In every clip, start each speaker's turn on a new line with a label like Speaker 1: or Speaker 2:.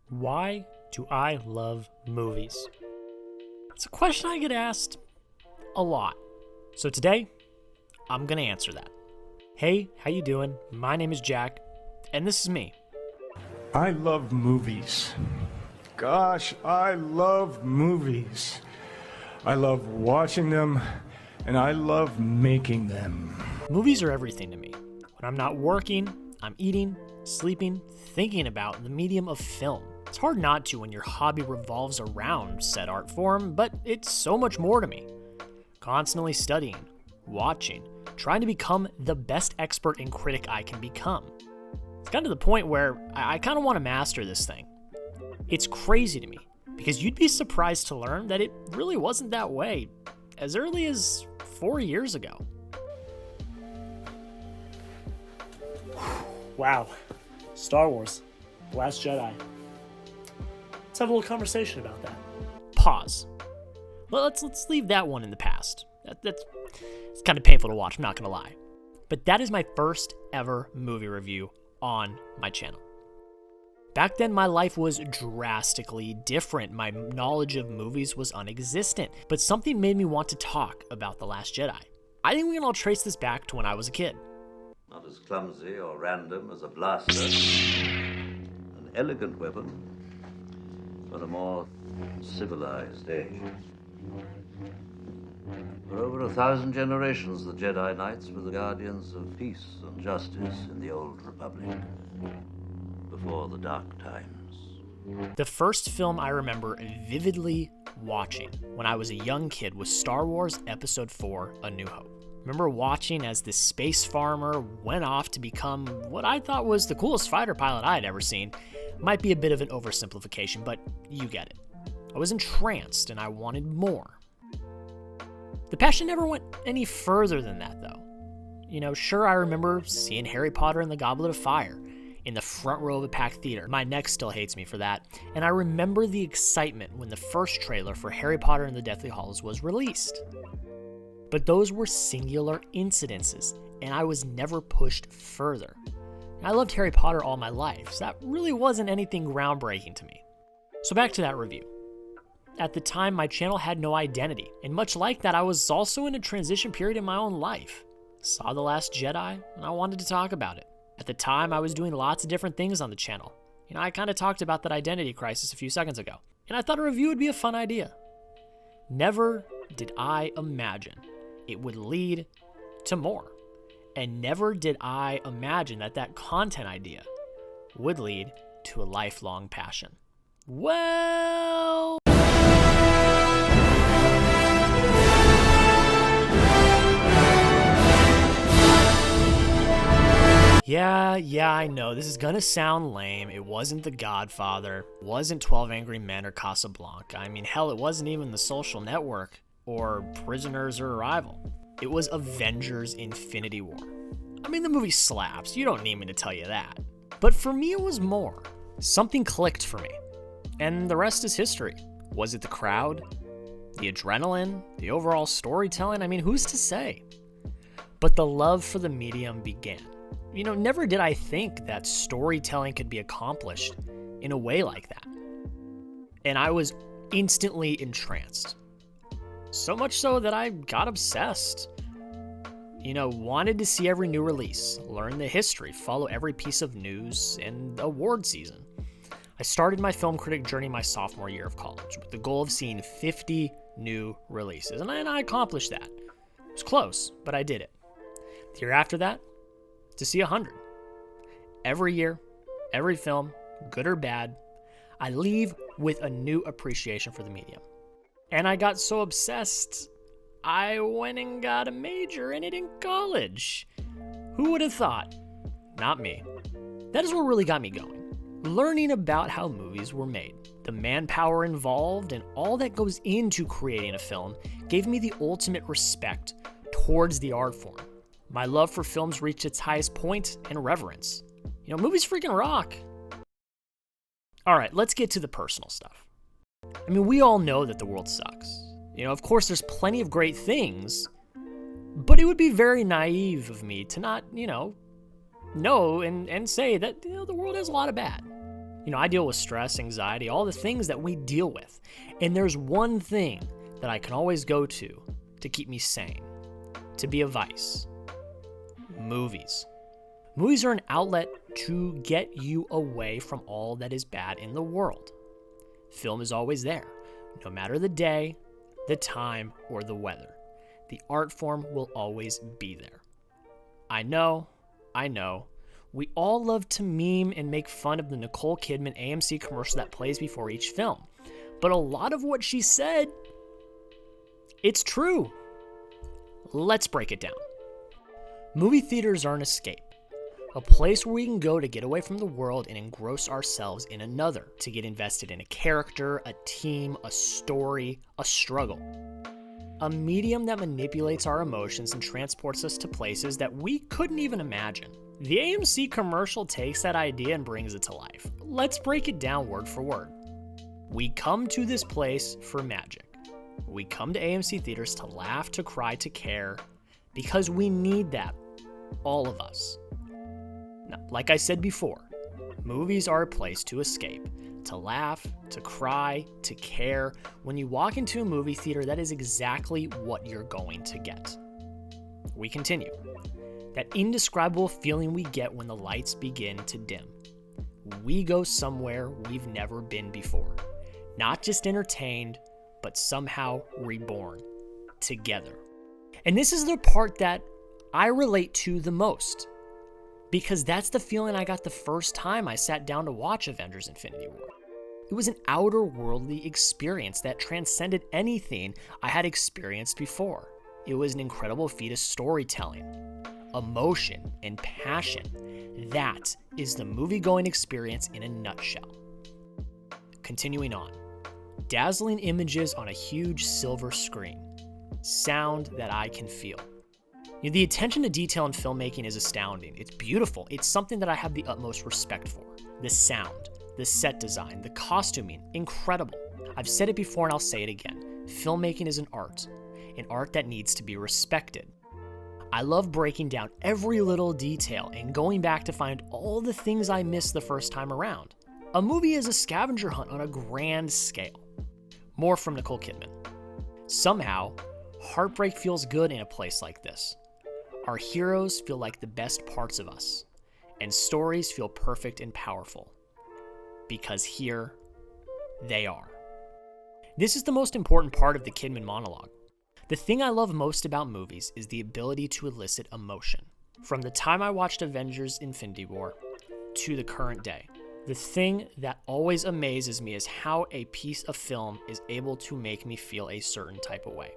Speaker 1: Why do I love movies? It's a question I get asked a lot. So today, I'm gonna answer that. Hey, how you doing? My name is Jack, and this is me.
Speaker 2: I love movies. Gosh, I love movies. I love watching them, and I love making them.
Speaker 1: Movies are everything to me. When I'm not working, I'm eating, sleeping, thinking about the medium of film. It's hard not to when your hobby revolves around said art form, but it's so much more to me. Constantly studying, watching, trying to become the best expert and critic I can become. It's gotten to the point where I kind of want to master this thing. It's crazy to me, because you'd be surprised to learn that it really wasn't that way as early as 4 years ago. Wow. Star Wars. Last Jedi. Let's have a little conversation about that. Pause. Well, let's leave that one in the past. It's kind of painful to watch, I'm not gonna lie. But that is my first ever movie review on my channel. Back then, my life was drastically different. My knowledge of movies was non-existent, but something made me want to talk about The Last Jedi. I think we can all trace this back to when I was a kid.
Speaker 3: Not as clumsy or random as a blaster. An elegant weapon for a more civilized age. For over 1,000 generations, the Jedi Knights were the guardians of peace and justice in the Old Republic, before the Dark Times.
Speaker 1: The first film I remember vividly watching when I was a young kid was Star Wars Episode 4, A New Hope. I remember watching as this space farmer went off to become what I thought was the coolest fighter pilot I had ever seen. Might be a bit of an oversimplification, but you get it. I was entranced and I wanted more. The passion never went any further than that, though. Sure, I remember seeing Harry Potter and the Goblet of Fire in the front row of a packed theater. My neck still hates me for that. And I remember the excitement when the first trailer for Harry Potter and the Deathly Hallows was released. But those were singular incidences, and I was never pushed further. I loved Harry Potter all my life, so that really wasn't anything groundbreaking to me. So back to that review. At the time, my channel had no identity, and much like that, I was also in a transition period in my own life. Saw The Last Jedi, and I wanted to talk about it. At the time, I was doing lots of different things on the channel. I kind of talked about that identity crisis a few seconds ago, and I thought a review would be a fun idea. Never did I imagine it would lead to more, and never did I imagine that content idea would lead to a lifelong passion. Well... Yeah, I know, this is gonna sound lame. It wasn't The Godfather, it wasn't 12 Angry Men or Casablanca. I mean, hell, it wasn't even The Social Network or Prisoners or Arrival. It was Avengers Infinity War. I mean, the movie slaps, you don't need me to tell you that. But for me, it was more. Something clicked for me, and the rest is history. Was it the crowd? The adrenaline? The overall storytelling? I mean, who's to say? But the love for the medium began. Never did I think that storytelling could be accomplished in a way like that. And I was instantly entranced. So much so that I got obsessed. Wanted to see every new release, learn the history, follow every piece of news and award season. I started my film critic journey my sophomore year of college with the goal of seeing 50 new releases, and I accomplished that. It was close, but I did it. The year after that, to see 100. Every year, every film, good or bad, I leave with a new appreciation for the medium. And I got so obsessed, I went and got a major in it in college. Who would have thought? Not me. That is what really got me going. Learning about how movies were made, the manpower involved, and all that goes into creating a film gave me the ultimate respect towards the art form. My love for films reached its highest point and reverence. Movies freaking rock. All right, let's get to the personal stuff. I mean, we all know that the world sucks. Of course, there's plenty of great things, but it would be very naive of me to not, know and say that the world has a lot of bad. I deal with stress, anxiety, all the things that we deal with. And there's one thing that I can always go to keep me sane, to be a vice. Movies. Movies are an outlet to get you away from all that is bad in the world. Film is always there, no matter the day, the time, or the weather. The art form will always be there. I know. We all love to meme and make fun of the Nicole Kidman AMC commercial that plays before each film. But a lot of what she said, it's true. Let's break it down. Movie theaters are an escape. A place where we can go to get away from the world and engross ourselves in another, to get invested in a character, a team, a story, a struggle. A medium that manipulates our emotions and transports us to places that we couldn't even imagine. The AMC commercial takes that idea and brings it to life. Let's break it down word for word. We come to this place for magic. We come to AMC theaters to laugh, to cry, to care, because we need that, all of us. Now, like I said before, movies are a place to escape, to laugh, to cry, to care. When you walk into a movie theater, that is exactly what you're going to get. We continue. That indescribable feeling we get when the lights begin to dim. We go somewhere we've never been before. Not just entertained, but somehow reborn together. And this is the part that I relate to the most, because that's the feeling I got the first time I sat down to watch Avengers: Infinity War. It was an outer-worldly experience that transcended anything I had experienced before. It was an incredible feat of storytelling, emotion, and passion. That is the movie-going experience in a nutshell. Continuing on. Dazzling images on a huge silver screen. Sound that I can feel. The attention to detail in filmmaking is astounding. It's beautiful. It's something that I have the utmost respect for. The sound, the set design, the costuming, incredible. I've said it before and I'll say it again. Filmmaking is an art that needs to be respected. I love breaking down every little detail and going back to find all the things I missed the first time around. A movie is a scavenger hunt on a grand scale. More from Nicole Kidman. Somehow, heartbreak feels good in a place like this. Our heroes feel like the best parts of us, and stories feel perfect and powerful. Because here, they are. This is the most important part of the Kidman monologue. The thing I love most about movies is the ability to elicit emotion. From the time I watched Avengers: Infinity War to the current day, the thing that always amazes me is how a piece of film is able to make me feel a certain type of way.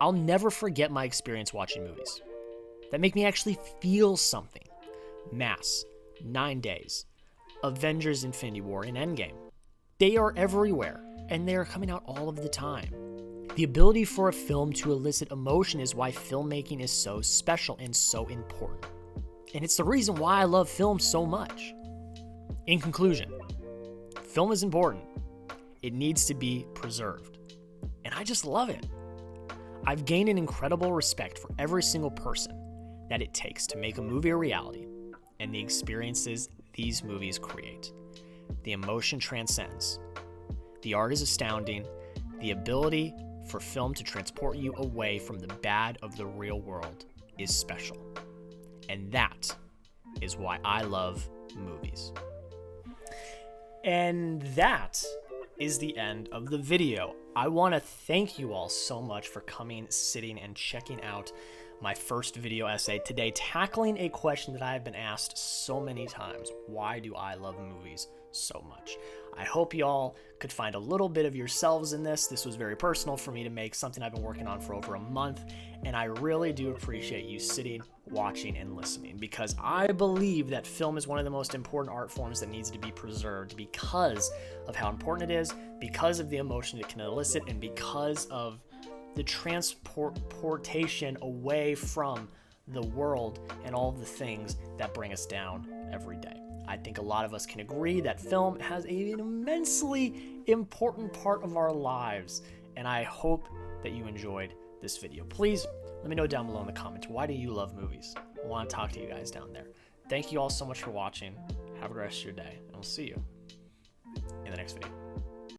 Speaker 1: I'll never forget my experience watching movies that make me actually feel something. Mass, 9 Days, Avengers: Infinity War, and Endgame. They are everywhere, and they are coming out all of the time. The ability for a film to elicit emotion is why filmmaking is so special and so important. And it's the reason why I love film so much. In conclusion, film is important. It needs to be preserved. And I just love it. I've gained an incredible respect for every single person that it takes to make a movie a reality and the experiences these movies create. The emotion transcends. The art is astounding. The ability for film to transport you away from the bad of the real world is special. And that is why I love movies. And that is the end of the video. I want to thank you all so much for coming, sitting, and checking out my first video essay today, tackling a question that I have been asked so many times. Why do I love movies so much? I hope y'all could find a little bit of yourselves in this. This was very personal for me to make, something I've been working on for over a month, and I really do appreciate you sitting, watching, and listening, because I believe that film is one of the most important art forms that needs to be preserved because of how important it is, because of the emotion it can elicit, and because of the transportation away from the world and all of the things that bring us down every day. I think a lot of us can agree that film has an immensely important part of our lives, and I hope that you enjoyed this video. Please let me know down below in the comments, why do you love movies? I want to talk to you guys down there. Thank you all so much for watching. Have a great rest of your day, and we'll see you the next video.